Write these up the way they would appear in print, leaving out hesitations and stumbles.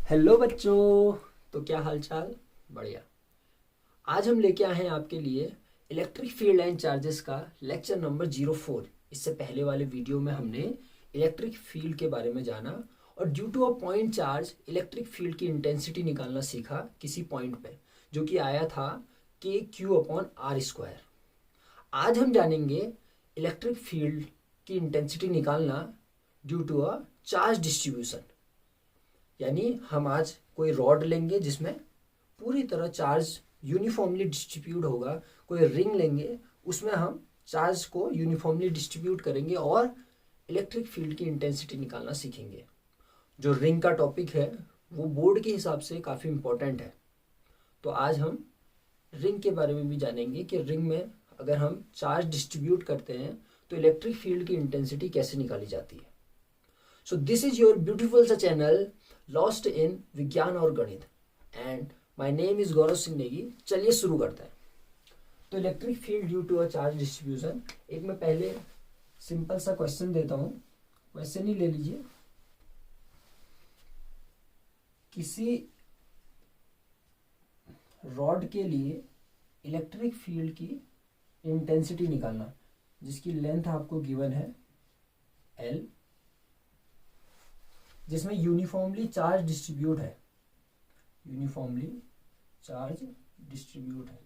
Hello बच्चों। तो क्या हाल चाल? बढ़िया। आज हम लेके आए हैं आपके लिए इलेक्ट्रिक फील्ड एंड चार्जेस का लेक्चर नंबर 04। इससे पहले वाले वीडियो में हमने इलेक्ट्रिक फील्ड के बारे में जाना और due to a point charge electric field की इंटेंसिटी निकालना सीखा किसी पॉइंट पे, जो कि आया था के क्यू अपॉन आर स्क्वायर। आज हम जानेंगे इलेक्ट्रिक फील्ड की इंटेंसिटी निकालना due to a charge distribution. यानी हम आज कोई रॉड लेंगे जिसमें पूरी तरह चार्ज यूनिफॉर्मली डिस्ट्रीब्यूट होगा, कोई रिंग लेंगे उसमें हम चार्ज को यूनिफॉर्मली डिस्ट्रीब्यूट करेंगे और इलेक्ट्रिक फील्ड की इंटेंसिटी निकालना सीखेंगे। जो रिंग का टॉपिक है वो बोर्ड के हिसाब से काफ़ी इम्पोर्टेंट है। तो आज हम रिंग के बारे में भी जानेंगे कि रिंग में अगर हम चार्ज डिस्ट्रीब्यूट करते हैं तो इलेक्ट्रिक फील्ड की इंटेंसिटी कैसे निकाली जाती है। So this is your beautiful सा चैनल लॉस्ट इन विज्ञान और गणित and my name is Gaurav Singh Negi. चलिए शुरू करते हैं। तो electric field due to a charge distribution, एक मैं पहले सिंपल सा क्वेश्चन देता हूं। क्वेश्चन ही ले लीजिए। किसी रॉड के लिए इलेक्ट्रिक फील्ड की इंटेंसिटी निकालना, जिसकी लेंथ आपको गिवन है एल, जिसमें यूनिफॉर्मली चार्ज डिस्ट्रीब्यूट है, यूनिफॉर्मली चार्ज डिस्ट्रीब्यूट है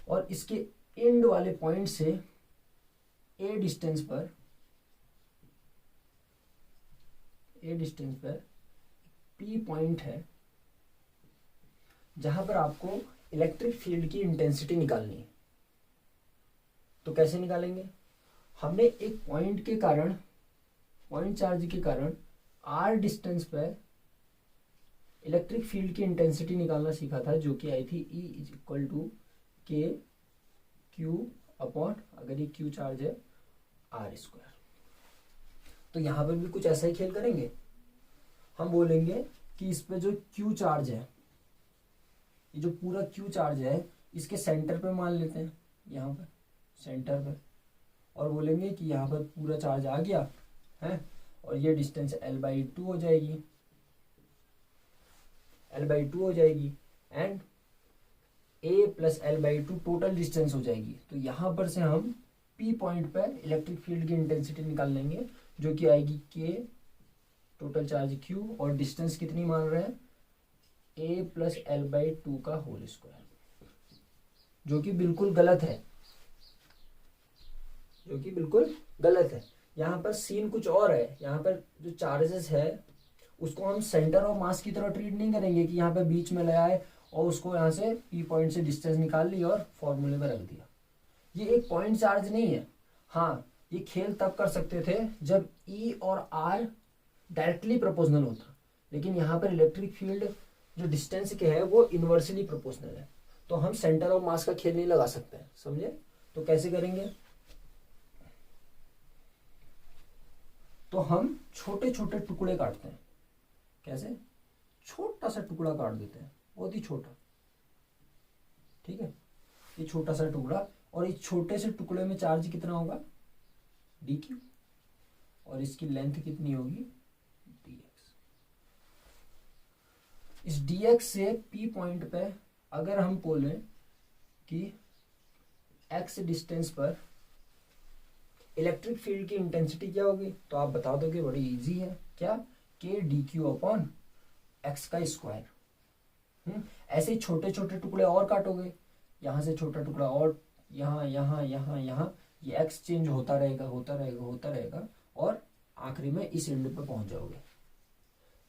और इसके एंड वाले पॉइंट से ए डिस्टेंस पर पी पॉइंट है जहां पर आपको इलेक्ट्रिक फील्ड की इंटेंसिटी निकालनी है। तो कैसे निकालेंगे? हमने एक पॉइंट के कारण, पॉइंट चार्ज के कारण आर डिस्टेंस पर इलेक्ट्रिक फील्ड की इंटेंसिटी निकालना सीखा था, जो कि आई थी E is equal to k q upon, अगर ये क्यू चार्ज है, आर स्क्वायर। तो यहां पर भी कुछ ऐसा ही खेल करेंगे। हम बोलेंगे कि इस पे जो क्यू चार्ज है, ये जो पूरा क्यू चार्ज है, इसके सेंटर पे मान लेते हैं, यहाँ पर सेंटर पे, और बोलेंगे कि यहाँ पर पूरा चार्ज आ गया है और ये डिस्टेंस L/2 हो जाएगी, L/2 हो जाएगी and A plus L/2 total distance हो जाएगी। तो यहाँ पर से हम P पॉइंट पर इलेक्ट्रिक फील्ड की इंटेंसिटी निकाल लेंगे, जो कि आएगी K टोटल चार्ज Q और डिस्टेंस कितनी मान रहे हैं, A प्लस L/2 का होल स्क्वायर, जो कि बिल्कुल गलत है, जो कि बिल्कुल गलत है। यहाँ पर सीन कुछ और है। यहाँ पर जो चार्जेस है उसको हम सेंटर ऑफ मास की तरह ट्रीट नहीं करेंगे कि यहाँ पे बीच में ले आए और उसको यहाँ से पी पॉइंट से डिस्टेंस निकाल ली और फॉर्मूले में रख दिया। ये एक पॉइंट चार्ज नहीं है। हाँ, ये खेल तब कर सकते थे जब ई और आर डायरेक्टली प्रोपोर्शनल होता, लेकिन यहाँ पर इलेक्ट्रिक फील्ड जो डिस्टेंस के है वो इन्वर्सली प्रोपोर्शनल है, तो हम सेंटर ऑफ मास का खेल नहीं लगा सकते हैं। समझे? तो कैसे करेंगे? तो हम छोटे छोटे टुकड़े काटते हैं। कैसे? छोटा सा टुकड़ा काट देते हैं, बहुत ही छोटा। ठीक है, ये छोटा सा टुकड़ा, और इस छोटे से टुकड़े में चार्ज कितना होगा, dq, और इसकी लेंथ कितनी होगी, dx। इस dx से p पॉइंट पे अगर हम बोले कि x डिस्टेंस पर इलेक्ट्रिक फील्ड की इंटेंसिटी क्या होगी, तो आप बता दोगे बड़ी इजी है। क्या? k dq अपॉन x का स्क्वायर। ऐसे ही छोटे छोटे टुकड़े और काटोगे, यहाँ से छोटा टुकड़ा और यहाँ यहाँ यहाँ यहाँ, ये x चेंज होता रहेगा होता रहेगा होता रहेगा और आखिरी में इस एंड पे पहुंच जाओगे।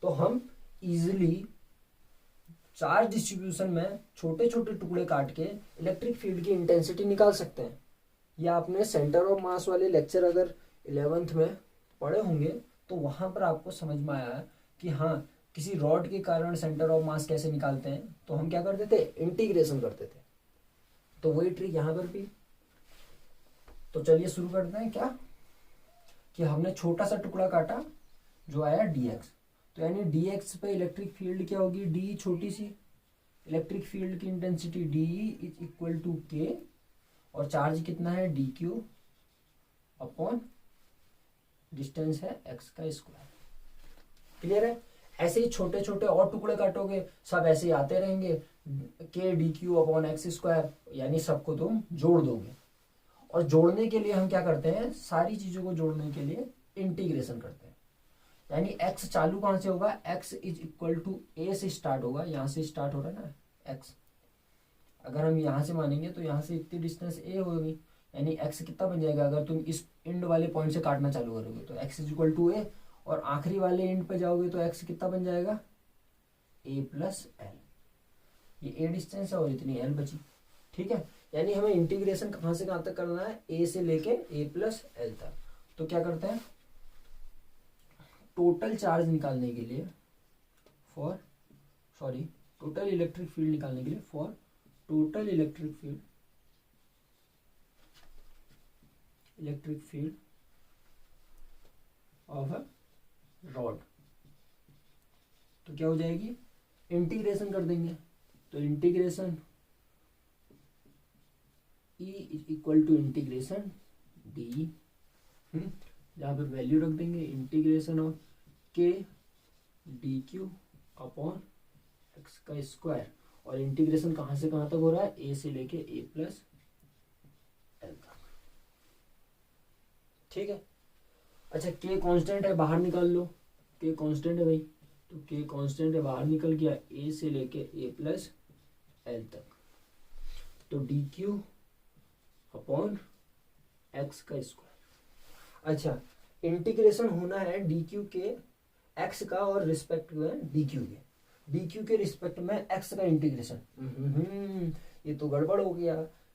तो हम इजिली चार्ज डिस्ट्रीब्यूशन में छोटे छोटे टुकड़े काट के इलेक्ट्रिक फील्ड की इंटेंसिटी निकाल सकते हैं। ये आपने सेंटर ऑफ मास वाले लेक्चर अगर 11th में पढ़े होंगे तो वहां पर आपको समझ में आया कि हाँ, किसी रॉड के कारण सेंटर ऑफ मास कैसे निकालते हैं। तो हम क्या करते थे, इंटीग्रेशन करते थे। तो वही ट्रिक यहाँ पर भी। तो चलिए शुरू करते हैं। क्या कि हमने छोटा सा टुकड़ा काटा जो आया dx, तो यानी dx पे इलेक्ट्रिक फील्ड क्या होगी, d छोटी सी, इलेक्ट्रिक फील्ड की intensity d is equal to k, और चार्ज कितना है, dq अपॉन डिस्टेंस है x का स्क्वायर। क्लियर है? ऐसे ही छोटे छोटे और टुकड़े काटोगे, सब ऐसे ही आते रहेंगे, के d q upon x square, यानी सबको तुम जोड़ दोगे। और जोड़ने के लिए हम क्या करते हैं, सारी चीजों को जोड़ने के लिए इंटीग्रेशन करते हैं। यानी x चालू कहां से होगा, x is equal to a से स्टार्ट होगा, यहां से स्टार्ट हो रहा है ना x, अगर हम यहां से मानेंगे तो यहां से इतनी डिस्टेंस a होगी, यानी x कितना बन जाएगा, अगर तुम इस इंड वाले पॉइंट से काटना चालू करोगे तो x is equal to a, और आखिरी वाले इंड पे जाओगे तो x कितना बन जाएगा, a प्लस एल। ये a डिस्टेंस है और इतनी l बची। ठीक है, यानी हमें इंटीग्रेशन कहां से कहां तक करना है, a से लेके a प्लस एल तक। तो क्या करते हैं, टोटल चार्ज निकालने के लिए टोटल इलेक्ट्रिक फील्ड निकालने के लिए, for total electric field of a rod, तो क्या हो जाएगी, इंटीग्रेशन कर देंगे। तो integration E is equal to integration d, जहाँ पे वैल्यू रख देंगे integration of k d q upon x का स्क्वायर, और इंटीग्रेशन कहाँ से कहाँ तक हो रहा है, ए से लेके ए प्लस एल तक। ठीक है, अच्छा के कांस्टेंट है, बाहर निकाल लो, के कांस्टेंट है भाई, तो के कांस्टेंट है, बाहर निकल गया, ए से लेके ए प्लस एल तक। तो डी क्यू अपॉन एक्स का स्क्वायर। अच्छा, इंटीग्रेशन होना है डी क्यू के एक्स का और रिस्पेक्ट में डी क्यू के रिस्पेक्ट में एक्स का इंटीग्रेशन। ये तो गड़बड़ हो गया,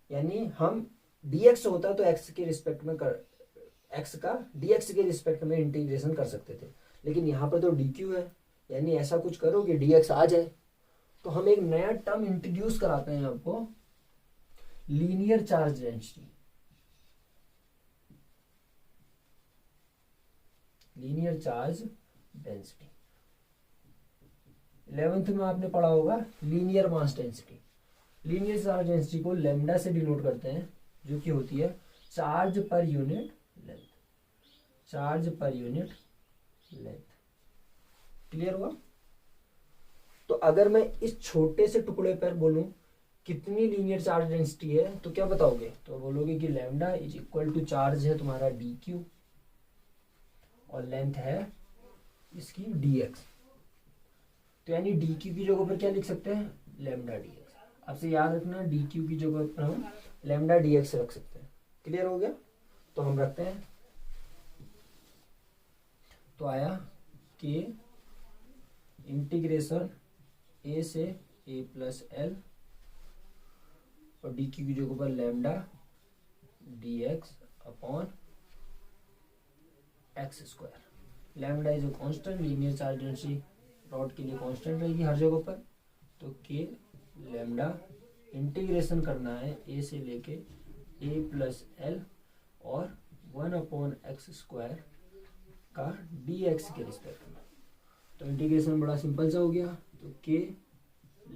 यानी हम dx होता तो एक्स के रिस्पेक्ट में एक्स का dx के रिस्पेक्ट में इंटीग्रेशन कर सकते थे, लेकिन यहाँ पर तो dq है, यानी ऐसा कुछ करो कि dx आ जाए। तो हम एक नया टर्म इंट्रोड्यूस कराते हैं आपको, linear charge density. Linear charge density 11th में आपने पढ़ा होगा, linear mass density. Linear charge density को लैम्डा से डिनोट करते हैं, जो कि होती है charge per unit length, charge per unit length. Clear हुआ? तो अगर मैं इस छोटे से टुकड़े पर बोलूं कितनी लीनियर चार्ज डेंसिटी है, तो क्या बताओगे, तो बोलोगे कि lambda is equal to charge है तुम्हारा डी क्यू और लेंथ है इसकी dx। तो यानी डी क्यू की जगह पर क्या लिख सकते हैं, लैम्डा dx। आपसे याद रखना, डी क्यू की जगह पर हम लैम्डा dx रख सकते हैं। क्लियर हो गया? तो हम रखते हैं, तो आया के इंटीग्रेशन a से a प्लस एल, और डी क्यू की जगह पर lambda dx upon x square. Lambda is a constant, linear charge density rod के लिए कांस्टेंट रहेगी हर जगह पर। तो के लैम्डा इंटीग्रेशन करना है ए से लेके ए प्लस एल और 1/x स्क्वायर का dx के रिस्पेक्ट में। तो इंटीग्रेशन बड़ा सिंपल सा हो गया। तो के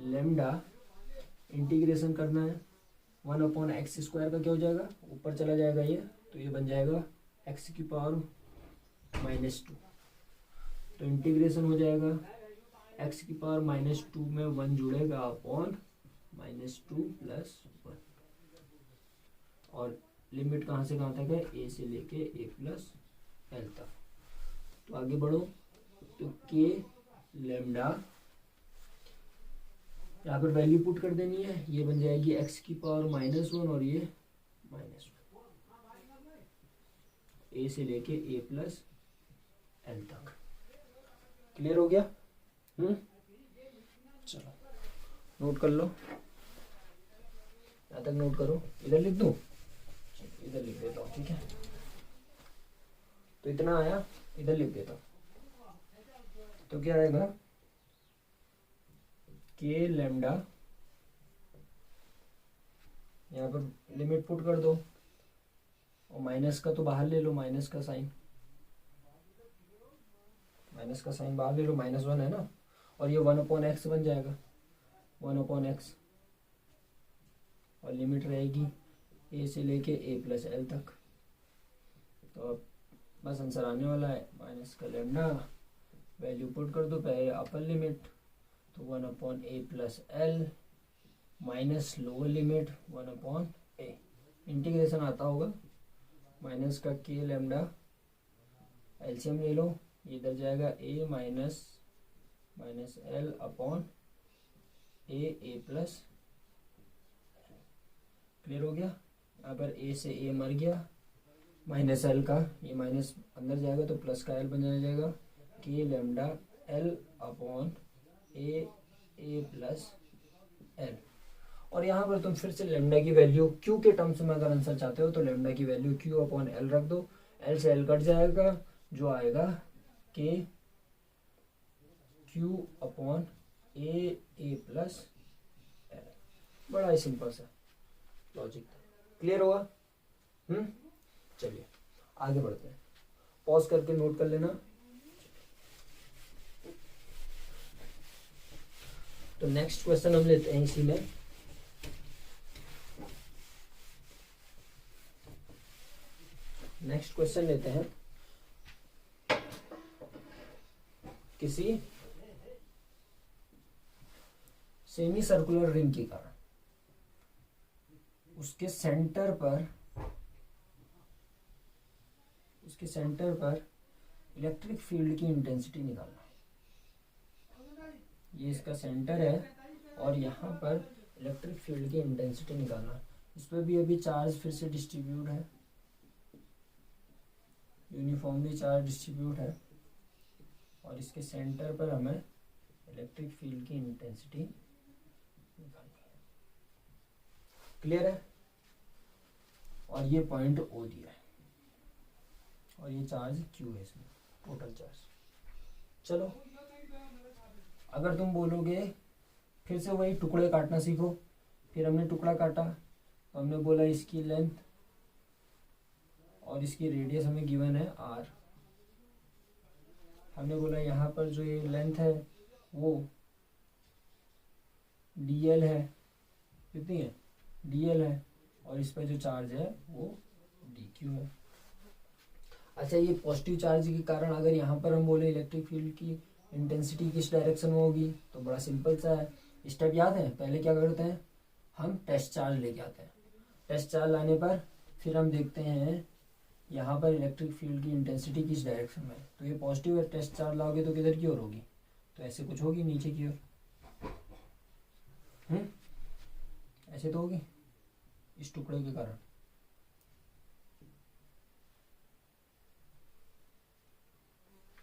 लैम्डा इंटीग्रेशन करना है 1/x स्क्वायर का क्या हो जाएगा, ऊपर चला जाएगा ये, तो ये बन जाएगा x की पावर -2। तो इंटीग्रेशन हो जाएगा x की पावर -2 में 1 जुड़ेगा अपॉन -2 प्लस 1, और लिमिट कहाँ से कहाँ तक है, a से लेके a प्लस एल तक। तो आगे बढ़ो, तो के लैम्डा यहाँ पर वैल्यू पुट कर देनी है, ये बन जाएगी x की पावर -1 और ये -1, a से लेके a प्लस एल तक। क्लियर हो गया? चलो नोट कर लो, यहाँ तक नोट करो। इधर लिख दूं, इधर लिख देता हूँ, ठीक है। तो इतना आया, इधर लिख देता हूँ। तो क्या आएगा, के लैम्डा, यहाँ पर लिमिट पुट कर दो, और माइनस का तो बाहर ले लो, माइनस का साइन बाहर ले लो, -1 है ना, और ये 1/x बन जाएगा, 1/x, और लिमिट रहेगी a से लेके a प्लस एल तक। तो अब बस आंसर आने वाला है, माइनस का लैम्डा वैल्यू पुट कर दो, पहले अपर लिमिट तो 1/a+l minus lower limit 1/a, integration आता होगा, माइनस का k लैम्डा, एलसीएम ले लो, ये इधर जाएगा a माइनस l/a+, क्लियर हो गया। यहाँ पर a से a मर गया, माइनस l का ये माइनस अंदर जाएगा तो प्लस का l बन जाएगा, k लैम्डा l/a+l। और यहाँ पर तुम फिर से लैम्डा की वैल्यू q के टर्म्स में अगर आंसर चाहते हो तो लैम्डा की वैल्यू q/l रख दो, l से l कट जाएगा, जो आएगा k q/a+l। बड़ा ही सिंपल सा लॉजिक था, क्लियर हुआ? चलिए आगे बढ़ते हैं, पॉज करके नोट कर लेना। तो नेक्स्ट क्वेश्चन हम लेते हैं इसी में। नेक्स्ट क्वेश्चन लेते हैं किसी सेमी सर्कुलर रिंग के कारण उसके सेंटर पर इलेक्ट्रिक फील्ड की इंटेंसिटी निकालना। ये इसका सेंटर है और यहाँ पर इलेक्ट्रिक फील्ड की इंटेंसिटी निकालना। इस पर भी अभी चार्ज फिर से डिस्ट्रीब्यूट है, यूनिफॉर्मली चार्ज डिस्ट्रीब्यूट है, और इसके सेंटर पर हमें इलेक्ट्रिक फील्ड की इंटेंसिटी निकालनी है, क्लियर है? और ये पॉइंट O दिया है और ये चार्ज Q है, इसमें टोटल चार्ज। चलो अगर तुम बोलोगे फिर से वही टुकड़े काटना सीखो, फिर हमने टुकड़ा काटा तो हमने बोला इसकी लेंथ और इसकी रेडियस हमें गिवन है r। हमने बोला यहाँ पर जो ये लेंथ है वो dl है, कितनी है? dl है, और इस पर जो चार्ज है वो dq है। अच्छा, ये पॉजिटिव चार्ज के कारण अगर यहाँ पर हम बोले इलेक्ट्रिक फील्ड की इंटेंसिटी किस डायरेक्शन में होगी तो बड़ा सिंपल सा है, स्टेप याद है? पहले क्या करते हैं, हम टेस्ट चार्ज लेके आते हैं। टेस्ट चार्ज लाने पर फिर हम देखते हैं यहाँ पर इलेक्ट्रिक फील्ड की इंटेंसिटी किस डायरेक्शन में है। तो ये पॉजिटिव है, टेस्ट चार्ज लाओगे तो किधर की ओर होगी? तो ऐसे कुछ होगी, नीचे की ओर। ऐसे तो होगी इस टुकड़े के कारण।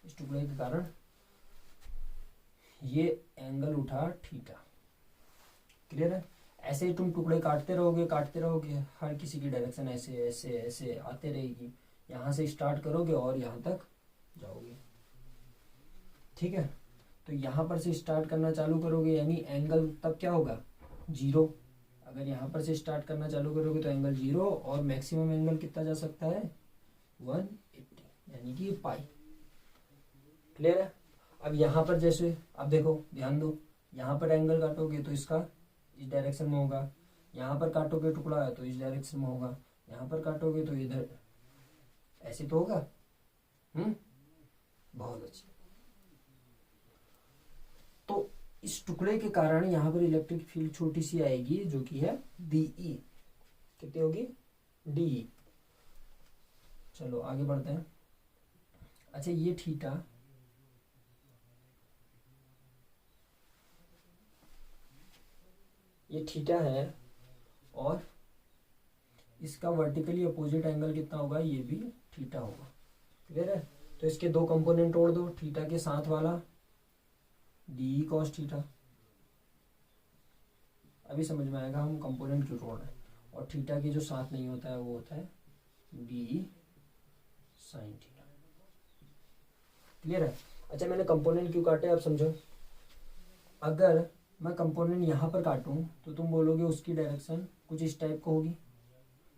इस टुकड़े के कारण ये एंगल उठा थीटा, क्लियर है? ऐसे ही तुम टुकड़े काटते रहोगे, हर किसी की डायरेक्शन ऐसे ऐसे ऐसे आते रहेगी। यहाँ से स्टार्ट करोगे और यहाँ तक जाओगे, ठीक है? तो यहाँ पर से स्टार्ट करना चालू करोगे यानी एंगल तब क्या होगा? 0। अगर यहाँ पर से स्टार्ट करना चालू करोगे तो एंगल 0, और मैक्सिमम एंगल कितना जा सकता है? 180, यानी कि पाई, क्लियर है? अब यहाँ पर जैसे, अब देखो ध्यान दो, यहाँ पर एंगल काटोगे तो इसका इस डायरेक्शन में होगा, यहाँ पर काटोगे टुकड़ा है तो इस डायरेक्शन में होगा, यहाँ पर काटोगे तो इधर, ऐसे तो होगा। बहुत अच्छी। तो इस टुकड़े के कारण यहाँ पर इलेक्ट्रिक फील्ड छोटी सी आएगी जो कि है DE। कितनी होगी? DE। चलो आगे बढ़ते हैं। अच्छा, ये थीटा, ये थीटा है और इसका वर्टिकली अपोजिट एंगल कितना होगा? ये भी थीटा होगा, क्लियर है? तो इसके दो कंपोनेंट तोड़ दो, थीटा के साथ वाला DE cos थीटा, अभी समझ में आएगा हम कंपोनेंट क्यों तोड़ रहे हैं, और थीटा के जो साथ नहीं होता है वो होता है DE sin थीटा, क्लियर है? अच्छा, मैंने कंपोनेंट क्यों काटे अब समझो। अगर मैं कंपोनेंट यहाँ पर काटूं तो तुम बोलोगे उसकी डायरेक्शन कुछ इस टाइप को होगी,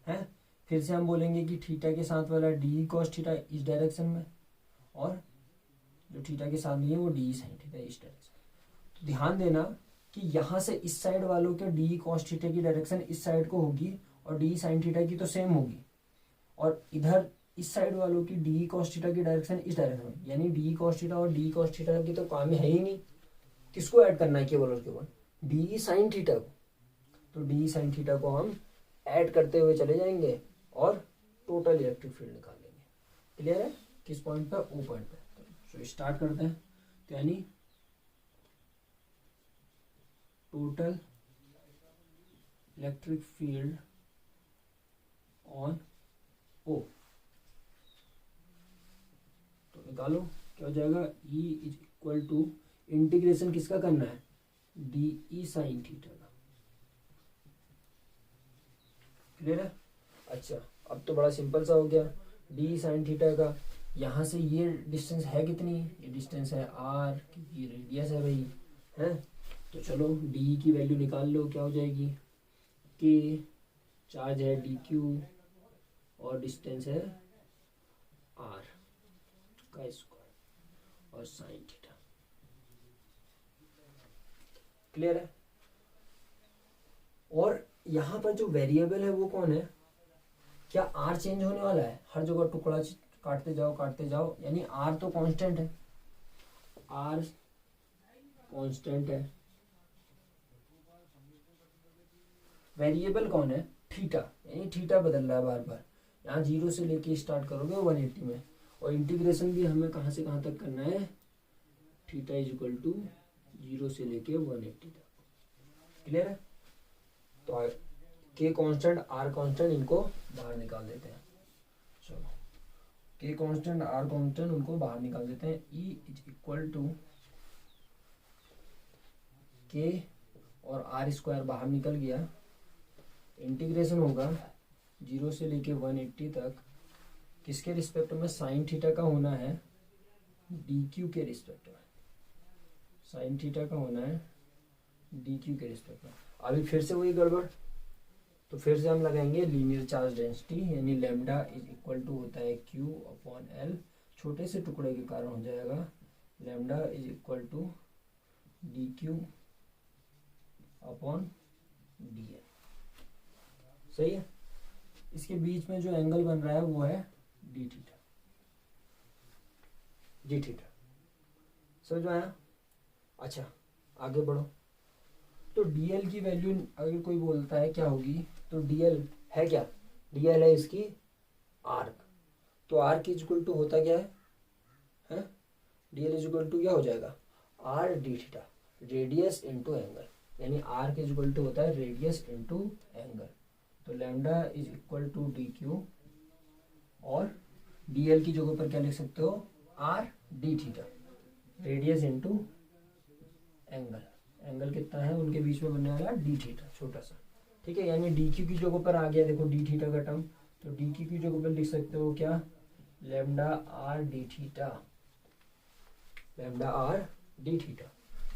है? फिर से हम बोलेंगे कि थीटा के साथ वाला DE cos थीटा इस डायरेक्शन में, और जो थीटा के साथ नहीं है वो DE sin थीटा इस डायरेक्शन। तो ध्यान देना कि यहाँ से इस साइड वालों के DE cos थीटा की डायरेक्शन इस साइड को होगी और DE sin थीटा की तो सेम होगी, और इधर इस साइड वालों की डी कॉस थीटा की डायरेक्शन इस डायरेक्शन में, यानी डी कॉस थीटा और डी कॉस थीटा की तो काम है ही नहीं। किसको ऐड करना है, केवल और केवल डी साइन थीटा को। तो डी साइन थीटा को हम ऐड करते हुए चले जाएंगे और टोटल इलेक्ट्रिक फील्ड निकाल लेंगे। क्लियर है? किस पॉइंट पे? ओ पॉइंट पे। तो स्टार्ट करते हैं। तो यानी total electric field on O, तो निकालो क्या हो जाएगा। E is equal to integration किसका करना है, डी ई साइन थीटा का। क्लियर है? अच्छा, अब तो बड़ा सिंपल सा हो गया। डी साइन थीटा का यहाँ से ये डिस्टेंस है कितनी, ये डिस्टेंस है r, क्योंकि रेडियस है भाई, है। तो चलो डी की वैल्यू निकाल लो, क्या हो जाएगी, के चार्ज है डी क्यू और डिस्टेंस है r का स्क्वायर और साइन थीटा। क्लियर है? और यहाँ पर जो वेरिएबल है वो कौन है, क्या r चेंज होने वाला है, हर जगह टुकड़ा काटते जाओ, यानी r तो कांस्टेंट है, r कांस्टेंट है। वेरिएबल कौन है, थीटा, यानी थीटा बदल रहा है बार बार। यहाँ 0 से लेके स्टार्ट करोगे 180 में, और इंटीग्रेशन भी हमें कहाँ से कहाँ तक करना है, थीटा इज इक्वल टू 0 से लेके 180 तक। क्लियर है? तो के कांस्टेंट आर कांस्टेंट इनको बाहर निकाल देते हैं। चलो के कांस्टेंट आर कांस्टेंट उनको बाहर निकाल देते हैं। ई इज इक्वल टू के और आर स्क्वायर बाहर निकल गया। इंटीग्रेशन होगा 0 से लेके 180 तक, किसके रिस्पेक्ट में, साइन थीटा का होना है डी क्यू के रिस्पेक्ट में, साइन थीटा का होना है डी क्यू के रिस्पेक्ट में। अभी फिर से वही गड़बड़, तो फिर से हम लगाएंगे लीनियर चार्ज डेंसिटी, यानी लैम्डा इज इक्वल टू होता है क्यू अपॉन एल, छोटे से टुकड़े के कारण हो जाएगा lambda is equal to d q upon d l. सही है? इसके बीच में जो एंगल बन रहा है वो है डी थीटा, डी थीटा। समझ में आया? अच्छा आगे बढ़ो। तो dl की वैल्यू अगर कोई बोलता है क्या होगी, तो dl है क्या, dl है इसकी आर्क। तो आर्क इज इक्वल टू होता क्या है, dl इज इक्वल टू क्या हो जाएगा, r d theta, radius into angle, यानी आर्क इज इक्वल टू होता है रेडियस इंटू एंगल। तो lambda is equal to d q, और dl की जगह पर क्या लिख सकते हो, r d theta, radius into angle. Angle कितना है उनके बीच में बनने वाला, डी थीटा, छोटा सा। ठीक है, यानी डी क्यू की जगह पर आ गया, देखो डी थीटा का टर्म, तो डी क्यू की जगह पर लिख सकते हो क्या, lambda are d theta, lambda are d theta.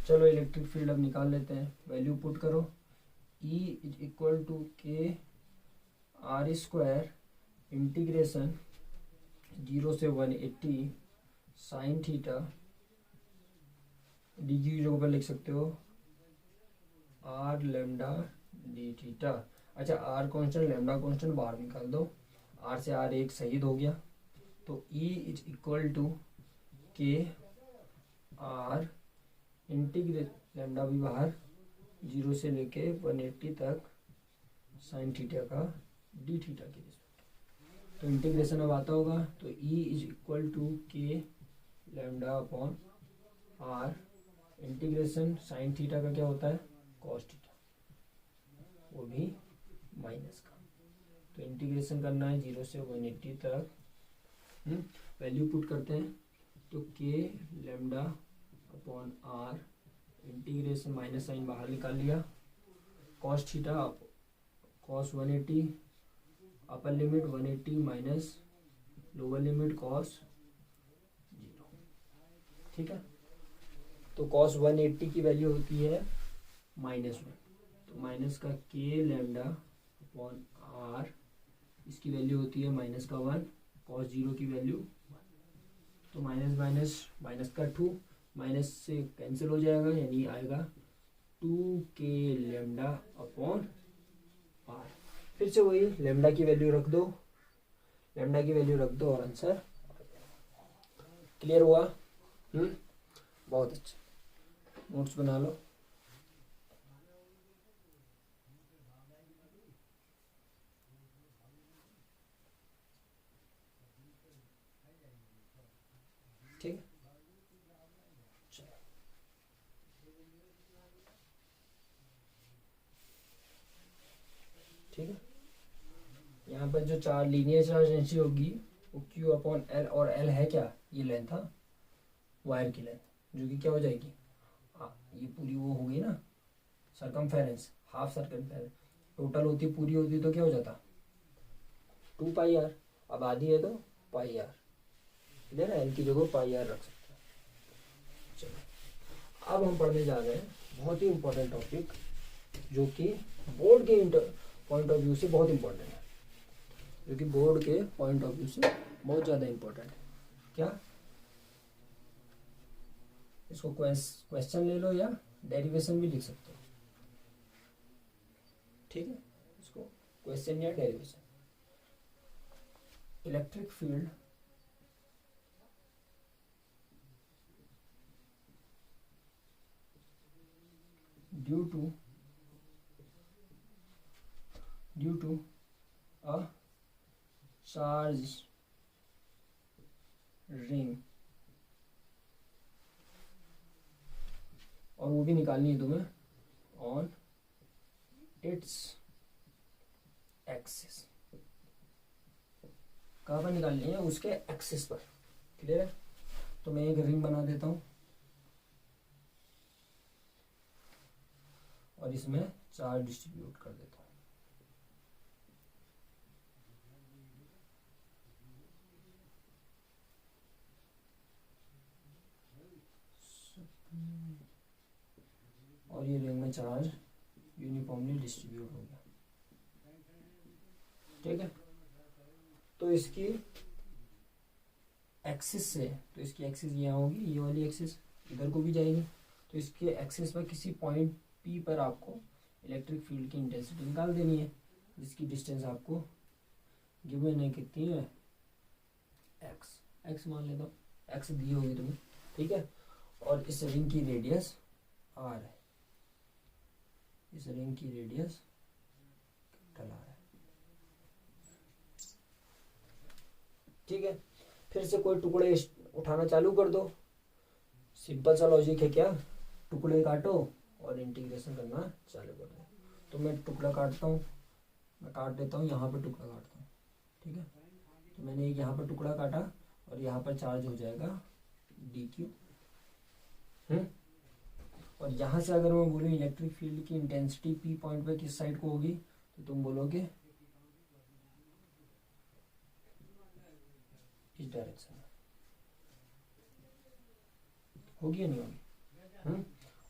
चलो इलेक्ट्रिक फील्ड अब निकाल लेते हैं, वैल्यू पुट करो। E is equal to k are square integration 0 से 180 साइन थीटा, डी क्यू की जगह पर लिख सकते हो आर लैम्डा डी थीटा। अच्छा आर कांस्टेंट लैम्डा कांस्टेंट बाहर निकाल दो, आर से आर एक शहीद हो गया। तो E is equal to k r integrate, lambda भी बाहर, 0 से लेके 180 तक साइन थीटा का डी थीटा के रिस्पेक्ट। तो इंटीग्रेशन अब आता होगा, तो E is equal to k lambda upon r, integration sine theta का क्या होता है, कॉस थीटा, वो भी माइनस का। तो इंटीग्रेशन करना है 0 से 180 तक। वैल्यू पुट करते हैं, तो k lambda upon r, integration minus sine बाहर निकाल लिया, cos theta cos 180, upper limit 180 minus lower limit cos 0। ठीक है, तो कॉस 180 की वैल्यू होती है -1, तो माइनस का के लैम्डा अपॉन आर, इसकी वैल्यू होती है -1, कॉस 0 की वैल्यू 1, तो माइनस माइनस माइनस का 2, माइनस से कैंसिल हो जाएगा, यानी आएगा 2 के लैम्डा अपॉन आर। फिर से वही लैम्डा की वैल्यू रख दो, लैम्डा की वैल्यू रख दो और आंसर क्लियर हुआ। बहुत अच्छा, नोट्स बना लो। ठीक है, ठीक है। यहाँ पर जो चार लीनियर चार्ज डेंसिटी होगी वो Q अपॉन L, और L है क्या, ये लेंथ था वायर की लेंथ, जो कि क्या हो जाएगी, ये पूरी वो होगी ना सरकमफेरेंस, हाफ सरकमफेरेंस, टोटल होती पूरी होती तो क्या हो जाता 2πr, अब आधी है तो πr, क्लियर है, L की जगह πr रख सकते हैं। चलो अब हम पढ़ने जा रहे हैं बहुत ही इंपॉर्टेंट टॉपिक, जो कि बोर्ड के पॉइंट ऑफ व्यू से बहुत इंपॉर्टेंट है, जो कि बोर्ड के पॉइंट ऑफ व्यू से बहुत ज़्यादा इंपॉर्टेंट है। क्या, इसको क्वेश्चन ले लो या डेरिवेशन भी लिख सकते हो, ठीक है, इसको क्वेश्चन या derivation. Electric field due to a charge ring, और वो भी निकालनी है तुम्हें ऑन इट्स एक्सिस, कहाँ पर निकालनी है, उसके एक्सिस पर, क्लियर है। तो मैं एक रिंग बना देता हूँ और इसमें चार्ज डिस्ट्रीब्यूट कर देता हूँ। और ये रिंग में चार्ज यूनिफॉर्मली डिस्ट्रीब्यूट हो गया, ठीक है। तो इसकी एक्सिस से, तो इसकी एक्सिस यहाँ होगी, ये वाली एक्सिस इधर को भी जाएगी, तो इसके एक्सिस पर किसी पॉइंट P पर आपको इलेक्ट्रिक फील्ड की इंटेंसिटी निकाल देनी है, जिसकी डिस्टेंस आपको गिवन है, कितनी है, x मान लेता हूँ, x दी होगी तुम्हें, ठीक है। और इस रिंग की रेडियस r है, इस रिंग की रेडियस कैपिटल r है, ठीक है। फिर से कोई टुकड़े उठाना चालू कर दो, सिंपल सा लॉजिक है, क्या, टुकड़े काटो और इंटीग्रेशन करना चालू कर दो। तो मैं टुकड़ा काटता हूँ, मैं काट देता हूँ, यहाँ पर टुकड़ा काटता हूँ, ठीक है। तो मैंने एक यहाँ पर टुकड़ा काटा और यहाँ पर चार्ज हो जाएगा dq, और यहाँ से अगर मैं बोलूँ इलेक्ट्रिक फील्ड की इंटेंसिटी P पॉइंट पे किस साइड को होगी, तो तुम बोलोगे इस डायरेक्शन में होगी या नहीं होगी,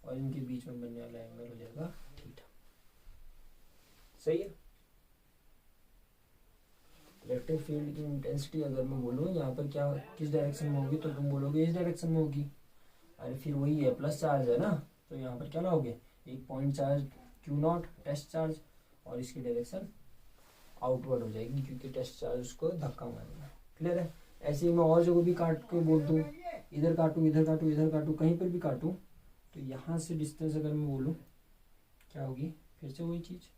और इनके बीच में बनने वाला एंगल हो जाएगा थीटा, सही है। इलेक्ट्रिक फील्ड की इंटेंसिटी अगर मैं बोलूँ यहाँ पर क्या किस डायरेक्शन में होगी, तो तुम बोलोगे इस डायरेक्शन में होगी, अरे फिर वही है, प्लस चार्ज है ना, तो यहाँ पर क्या लाओगे, एक point charge Q0 test charge, और इसकी डायरेक्शन आउटवर्ड हो जाएगी, क्योंकि टेस्ट चार्ज उसको धक्का मारेगा, क्लियर है। ऐसे ही मैं और जगह भी काट के बोल दूँ, इधर काटूँ इधर काटूँ इधर काटूँ, कहीं पर भी काटूँ, तो यहाँ से डिस्टेंस अगर मैं बोलूँ क्या होगी, फिर से वही चीज़,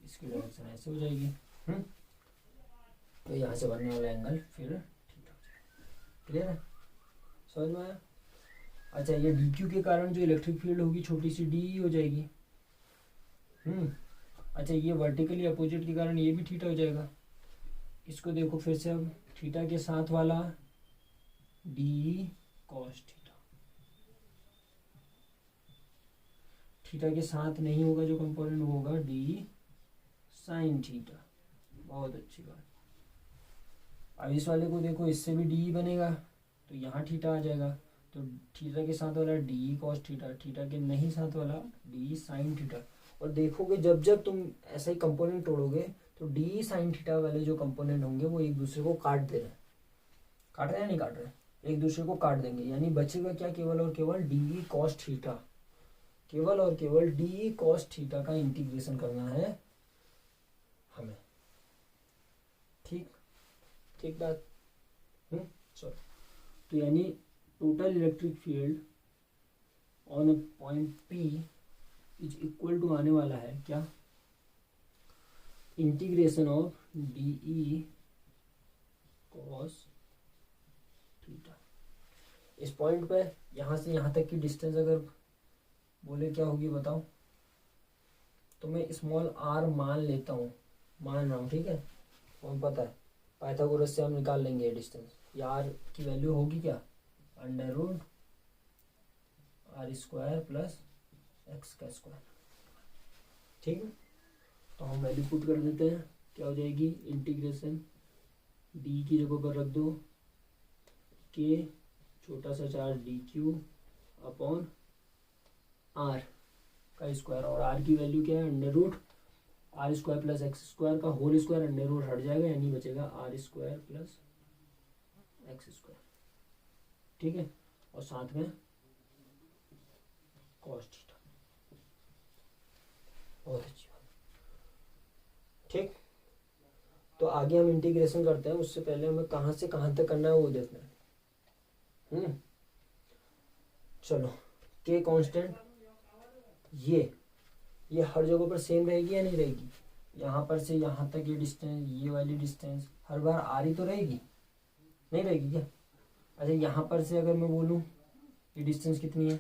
इसकी डायरेक्शन ऐसे हो जाएगी, तो यहाँ से बनने वाला एंगल फिर ठीक हो जाएगा, क्लियर है, समझ में आया। अच्छा, ये dq के कारण जो इलेक्ट्रिक फील्ड होगी छोटी सी d हो जाएगी, अच्छा, ये वर्टिकली अपोजिट के कारण ये भी थीटा हो जाएगा। इसको देखो फिर से, अब थीटा के साथ वाला d cos थीटा, थीटा के साथ नहीं होगा जो कंपोनेंट, होगा d sin थीटा, बहुत अच्छी बात। अब इस वाले को देखो, इससे भी d बनेगा, तो यहाँ थीटा आ जाएगा, तो थीटा के साथ वाला d cos थीटा, थीटा के नहीं साथ वाला d sin थीटा। और देखोगे जब जब तुम ऐसा ही कंपोनेंट तोड़ोगे, तो d sin थीटा वाले जो कंपोनेंट होंगे वो एक दूसरे को काट दे रहे हैं, काट रहे हैं नहीं काट रहे, एक दूसरे को काट देंगे, यानी बचेगा क्या, केवल और केवल d cos थीटा, केवल और केवल d cos थीटा का इंटीग्रेशन करना है हमें, ठीक ठीक बात। चलो, तो यानी total electric field on a point P is equal to आने वाला है क्या, integration of DE cos theta. इस पॉइंट पे यहाँ से यहाँ तक की डिस्टेंस अगर बोले क्या होगी बताओ, तो मैं स्मॉल r मान लेता हूँ, मान रहा हूँ, ठीक है। और पता है पाइथागोरस से हम निकाल लेंगे डिस्टेंस। r की वैल्यू होगी क्या, under root r² plus x का स्क्वायर, ठीक है। तो हम वैल्यू पुट कर देते हैं, क्या हो जाएगी, इंटीग्रेशन d की जगह पर रख दो k छोटा सा चार्ज dq अपॉन r का स्क्वायर, और r की वैल्यू क्या है, under root r² plus x² का होल स्क्वायर, अंडर रूट हट जाएगा यानी बचेगा r² प्लस x², ठीक है। और साथ में cos थीटा, बहुत अच्छी बात, ठीक। तो आगे हम इंटीग्रेशन करते हैं, उससे पहले हमें कहाँ से कहाँ तक करना है वो देखना है। चलो, k कांस्टेंट ये हर जगह पर सेम रहेगी या नहीं रहेगी, यहाँ पर से यहाँ तक ये डिस्टेंस, ये वाली डिस्टेंस हर बार r ही तो रहेगी, नहीं रहेगी क्या। अच्छा, यहाँ पर से अगर मैं बोलूँ ये डिस्टेंस कितनी है,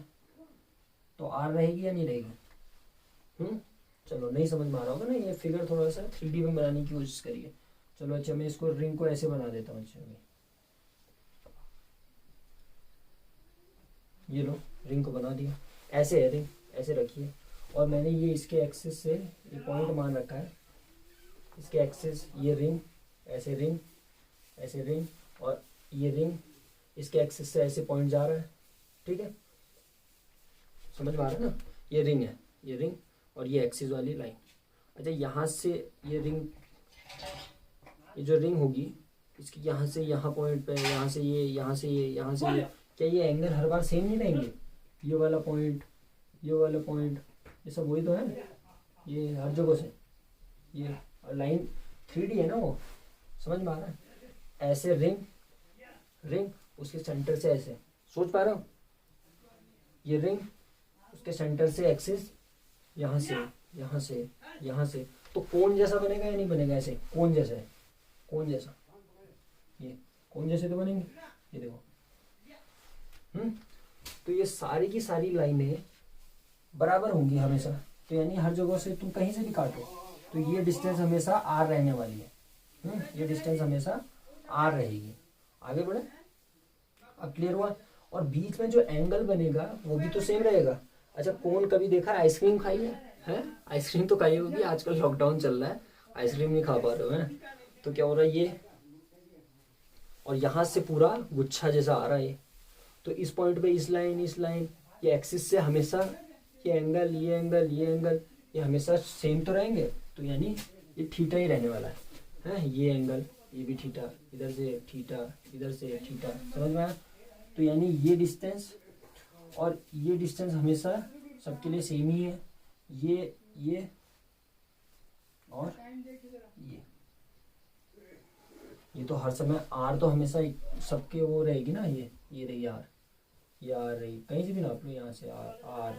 तो r रहेगी या नहीं रहेगी। चलो, नहीं समझ में आ रहा होगा ना, ये फिगर थोड़ा सा 3D में बनाने की कोशिश करिए। चलो, अच्छा मैं इसको रिंग को ऐसे बना देता हूँ। अच्छा, ये लो, रिंग को बना दिया, ऐसे है रिंग, ऐसे रखिए। और मैंने ये इसके एक्सिस से ये पॉइंट मान रखा है, इसके एक्सिस, ये रिंग, ऐसे रिंग, ऐसे रिंग, और ये रिंग इसके एक्सिस से ऐसे पॉइंट जा रहा है, ठीक है। समझ में आ रहा है ना, ये रिंग है, ये रिंग और ये एक्सिस वाली लाइन। अच्छा, यहाँ से ये रिंग, ये जो रिंग होगी इसकी यहाँ से यहाँ पॉइंट पे, यहाँ से ये, यहाँ से ये, यहाँ से ये, क्या ये एंगल हर बार सेम नहीं रहेंगे, ये वाला पॉइंट, ये वाला पॉइंट, ये सब वही तो है, ये हर जगह से ये लाइन 3D है ना वो, समझ में आ रहा है। ऐसे रिंग, रिंग उसके सेंटर से ऐसे, सोच पा रहा हूँ, ये रिंग उसके सेंटर से एक्सिस, यहाँ से यहाँ से यहाँ से, तो कोन जैसा बनेगा या नहीं बनेगा, ऐसे कोन जैसा है, कोन जैसा, ये कोन जैसे तो बनेंगे, ये देखो। तो ये सारी की सारी लाइनें बराबर होंगी हमेशा, तो यानी हर जगह से तुम कहीं से भी काटो तो ये डिस्टेंस हमेशा r रहने वाली है। ये डिस्टेंस हमेशा r रहेगी। आगे बढ़े, अब क्लियर हुआ। और बीच में जो एंगल बनेगा वो भी तो सेम रहेगा। अच्छा, कौन कभी देखा आइसक्रीम खाई है? आइसक्रीम तो खाई होगी, आजकल लॉकडाउन चल रहा है, आइसक्रीम नहीं खा पा रहे हो, है। तो क्या हो रहा है, ये और यहाँ से पूरा गुच्छा जैसा आ रहा है, तो इस पॉइंट पे इस लाइन ये एक्सिस से हमेशा ये एंगल, ये एंगल, ये एंगल, ये हमेशा सेम तो रहेंगे, तो यानी ये थीटा ही रहने वाला है। ये एंगल, ये भी थीटा, इधर से थीटा, इधर से थीटा, समझ में आया। तो यानी ये डिस्टेंस और ये डिस्टेंस हमेशा सबके लिए सेम ही है, ये और ये तो हर समय r तो हमेशा सबके वो रहेगी ना, ये रही r, ये r रही, कहीं से भी नाप लो, यहाँ से r,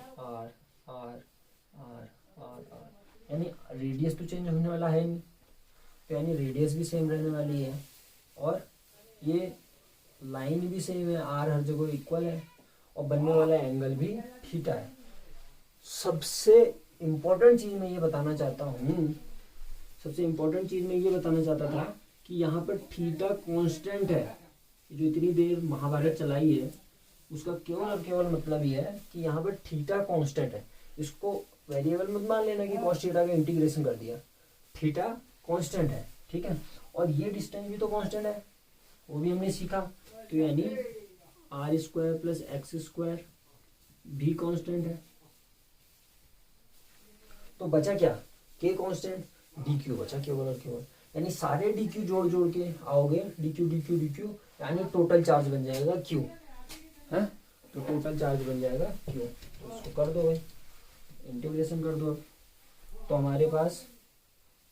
यानी रेडियस तो चेंज होने वाला है नहीं, तो यानी रेडियस भी सेम रहने वाली है, और ये लाइन भी सेम है, r हर जगह इक्वल है, और बनने वाला एंगल भी थीटा है। सबसे इम्पोर्टेंट चीज़ मैं ये बताना चाहता हूँ, सबसे इम्पोर्टेंट चीज़ मैं ये बताना चाहता था कि यहाँ पर थीटा कांस्टेंट है। जो इतनी देर महाभारत चलाई है उसका केवल और केवल मतलब ये है कि यहाँ पर थीटा कांस्टेंट है। इसको वेरिएबल मत मान लेना कि कॉस थीटा का इंटीग्रेशन कर दिया, थीटा कांस्टेंट है, ठीक है। और ये डिस्टेंस भी तो कांस्टेंट है, वो भी हमने सीखा, तो यानी r² प्लस x² भी कांस्टेंट है। तो बचा क्या, k कांस्टेंट, dq बचा केवल और केवल, यानी सारे dq जोड़ के आओगे, dq यानी टोटल चार्ज बन जाएगा q, है। तो टोटल चार्ज बन जाएगा q, तो इसको कर दो भाई, इंटीग्रेशन कर दो। तो हमारे पास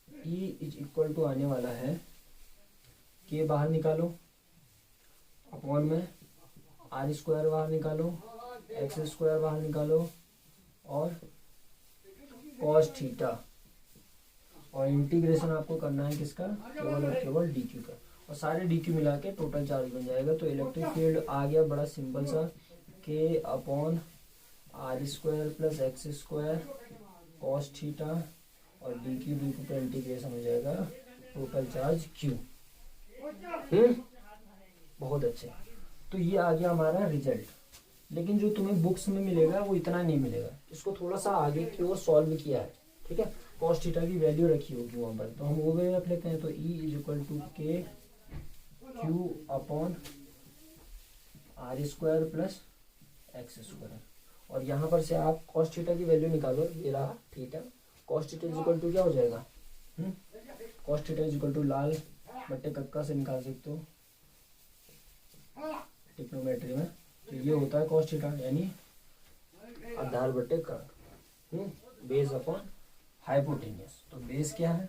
E इज इक्वल टू आने वाला है के बाहर निकालो, अपॉन में आर स्क्वायर बाहर निकालो, एक्स स्क्वायर बाहर निकालो, और कॉस थीटा, और इंटीग्रेशन आपको करना है किसका, केवल और केवल डी क्यू का, और सारे डी क्यू मिला के टोटल चार्ज बन जाएगा। तो इलेक्ट्रिक फील्ड आ गया बड़ा सिंपल सा, k upon r square plus x square cos theta, और डी क्यू का इंटीग्रेशन हो जाएगा टोटल चार्ज क्यू। बहुत अच्छे। तो ये आ गया हमारा रिजल्ट, लेकिन जो तुम्हें बुक्स में मिलेगा वो इतना नहीं मिलेगा, इसको थोड़ा सा आगे की ओर सॉल्व किया है, ठीक है। कॉस थीटा की वैल्यू रखी होगी वहाँ पर, तो हम वो भी रख लेते हैं। तो E is equal to k q upon r square plus x square, और यहाँ पर से आप कॉस थीटा की वैल्यू निकालो, ये रहा theta. Cos theta is equal to क्या हो जाएगा, cos theta is equal to लाल बट्टे कक्का से निकाल सकते हो टिक्नोमेट्री में। तो ये होता है कॉस थीटा, यानी आधार बट्टे कर्व, बेस अपॉन हाइपोटेनियस। तो बेस क्या है,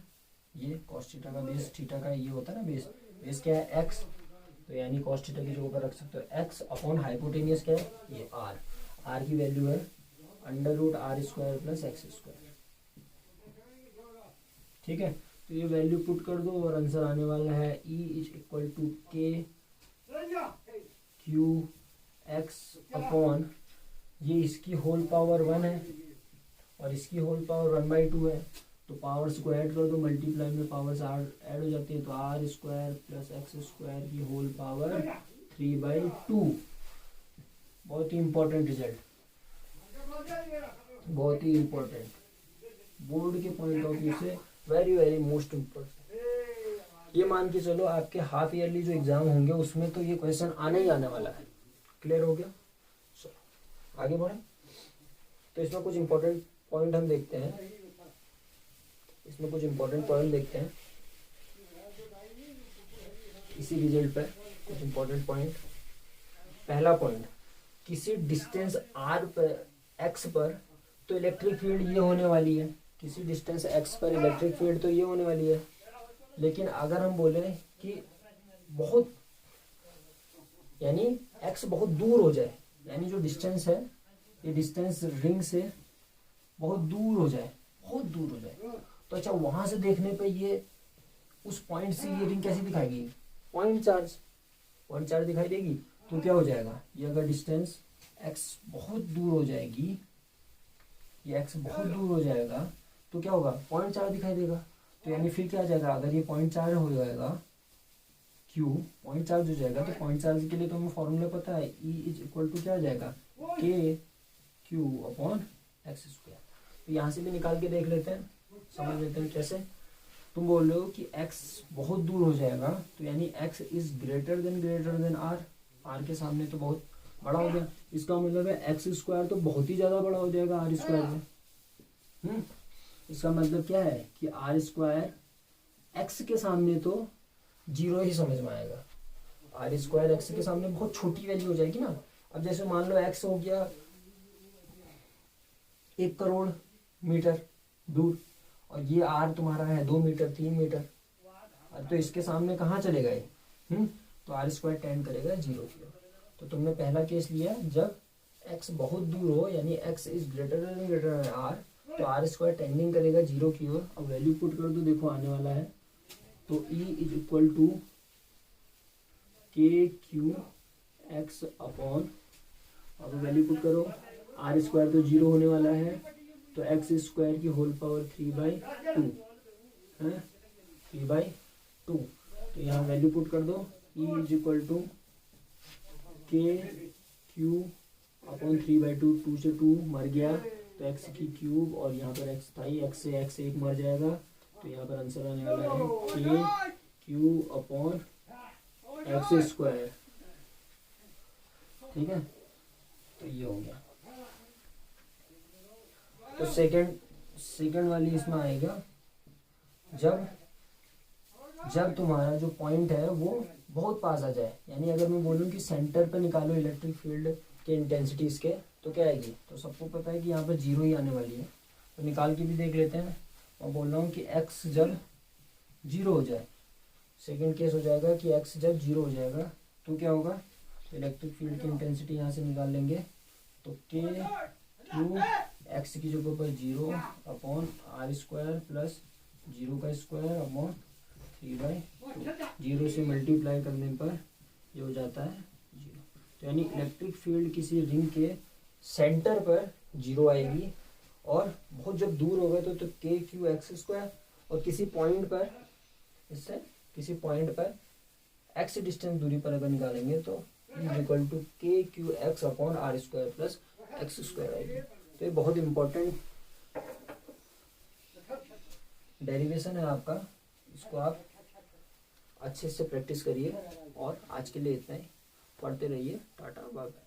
ये कॉस थीटा का बेस, थीटा का ये होता है ना बेस, बेस क्या है एक्स, तो यानी कॉस थीटा की जगह पर रख सकते हो एक्स अपॉन हाइपोटेनियस क्या है, ये आर। आर की वैल्यू है under root r square plus x square, ठीक है। तो ये वैल्यू पुट कर दो और आंसर आने वाला है E is equal to k q x upon, ये इसकी होल पावर 1 है और इसकी होल पावर 1/2 है, तो पावर्स को ऐड कर दो, मल्टीप्लाई में पावर्स ऐड हो जाती है, तो r square plus x square की होल पावर 3/2। बहुत ही इंपॉर्टेंट रिजल्ट, बहुत ही इंपॉर्टेंट, बोर्ड के पॉइंट ऑफ व्यू से वेरी वेरी मोस्ट इम्पोर्टेंट। ये मान के चलो आपके हाफ ईयरली जो एग्जाम होंगे उसमें तो ये क्वेश्चन आने ही आने वाला है। क्लियर हो गया, चलो आगे बढ़े। तो इसमें कुछ इंपॉर्टेंट पॉइंट हम देखते हैं, इसमें कुछ इंपॉर्टेंट पॉइंट देखते हैं इसी रिजल्ट पे, कुछ इंपॉर्टेंट पॉइंट। पहला पॉइंट, किसी डिस्टेंस आर पर एक्स पर तो इलेक्ट्रिक फील्ड ये होने वाली है, किसी डिस्टेंस एक्स पर इलेक्ट्रिक फील्ड तो ये होने वाली है। लेकिन अगर हम बोले कि बहुत, यानी एक्स बहुत दूर हो जाए, यानी जो डिस्टेंस है ये डिस्टेंस रिंग से बहुत दूर हो जाए, बहुत दूर हो जाए, तो अच्छा वहां से देखने पे ये उस पॉइंट से ये रिंग कैसी दिखाएगी, पॉइंट चार्ज दिखाई देगी। तो क्या हो जाएगा, ये अगर डिस्टेंस एक्स बहुत दूर हो जाएगी, ये एक्स बहुत दूर हो जाएगा, तो क्या होगा, पॉइंट चार्ज दिखाई देगा। तो यानी फिर क्या आ जाएगा, अगर ये पॉइंट चार्ज हो जाएगा क्यू, पॉइंट चार्ज हो जाएगा, तो पॉइंट चार्ज के लिए तो हमें फॉर्मूला पता है, E इज इक्वल टू क्या आ जाएगा, के क्यू अपॉन एक्स स्क्वायर। तो यहाँ से भी निकाल के देख लेते हैं, समझ लेते हैं कैसे। तुम बोल रहे हो कि x बहुत दूर हो जाएगा, तो यानी x is greater then r के सामने तो बहुत बड़ा हो गया, इसका मतलब है एक्स स्क्वायर तो बहुत ही ज्यादा बड़ा हो जाएगा आर स्क्वायर से। इसका मतलब क्या है कि आर स्क्वायर एक्स के सामने तो 0 ही समझ में आएगा, आर स्क्वायर एक्स के सामने बहुत छोटी वैल्यू हो जाएगी ना। अब जैसे मान लो एक्स हो गया 1 करोड़ मीटर दूर, और ये आर तुम्हारा है 2 मीटर 3 मीटर, तो इसके सामने कहाँ चलेगा ये, तो आर स्क्वायर टेंड करेगा 0 की ओर। तो तुमने पहला केस लिया जब x बहुत दूर हो, यानी x is greater than r, तो आर स्क्वायर टेंडिंग करेगा 0 की ओर। अब वैल्यू पुट कर दो, देखो आने वाला है, तो E is equal to k q x upon, अब वैल्यू पुट करो, आर स्क्वायर तो 0 होने वाला है, तो एक्स स्क्वायर की होल पावर 3/2 है, 3/2। तो यहाँ वैल्यू पुट कर दो, E is equal to k q upon 3/2, 2 से 2 मर गया, तो एक्स की क्यूब, और यहाँ पर एक्स था ही, एक्स से एक्स 1 मर जाएगा, तो यहाँ पर आंसर आने वाला है के क्यू अपॉन एक्स स्क्वायर, ठीक है। तो ये हो गया। तो सेकंड वाली इसमें आएगा, जब तुम्हारा जो पॉइंट है वो बहुत पास आ जाए, यानी अगर मैं बोलूँ कि सेंटर पे निकालो इलेक्ट्रिक फील्ड के इंटेंसिटी इसके, तो क्या आएगी, तो सबको पता है कि यहाँ पर 0 ही आने वाली है। तो निकाल के भी देख लेते हैं। मैं बोल रहा हूँ कि x जब 0 हो जाए, सेकेंड केस हो जाएगा कि एक्स जब जीरो हो जाएगा तो क्या होगा, इलेक्ट्रिक फील्ड की इंटेंसिटी यहाँ से निकाल लेंगे। तो के क्यू एक्स की जगह पर zero upon r square plus zero का स्क्वायर अपॉन 3/2। जीरो से मल्टीप्लाई करने पर ये हो जाता है जीरो। तो यानी इलेक्ट्रिक फील्ड किसी रिंग के सेंटर पर जीरो आएगी, और बहुत जब दूर हो गए तो के क्यू एक्स स्क्वायर, और किसी पॉइंट पर, इससे किसी पॉइंट पर एक्स डिस्टेंस दूरी पर अगर निकालेंगे तो is equal to k q x upon r square plus x square आएगी। तो ये बहुत इंपॉर्टेंट डेरिवेशन है आपका, इसको आप अच्छे से प्रैक्टिस करिए। और आज के लिए इतना ही, पढ़ते रहिए। Tata bye bye.